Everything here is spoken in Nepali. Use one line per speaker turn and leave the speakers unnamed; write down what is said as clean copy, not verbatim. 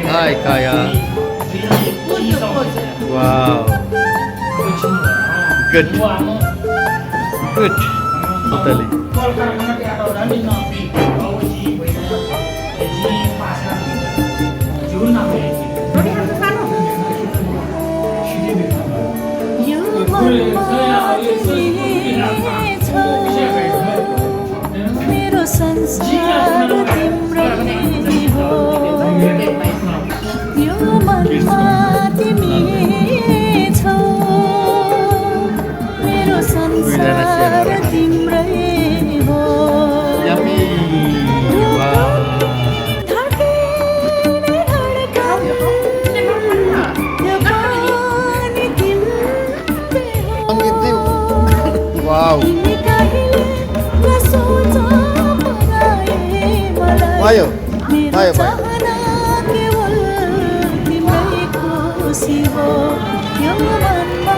Hi, Kaya. Wow. Good. Good. Totally.
मेरो संसार तिम्रै हो यो मनमा तिमी छौ मेरो संसार तिम्रै हो
Yummy. Wow.
धड्कने धड्कन यो पानी तिम्रै हो
Wow.
तिमी कहिले सोच बनाए मलाई
Ayo.
मेरो
Ayo, Pak.
चाहना केवल तिम्रै खुसी हो यो मनमा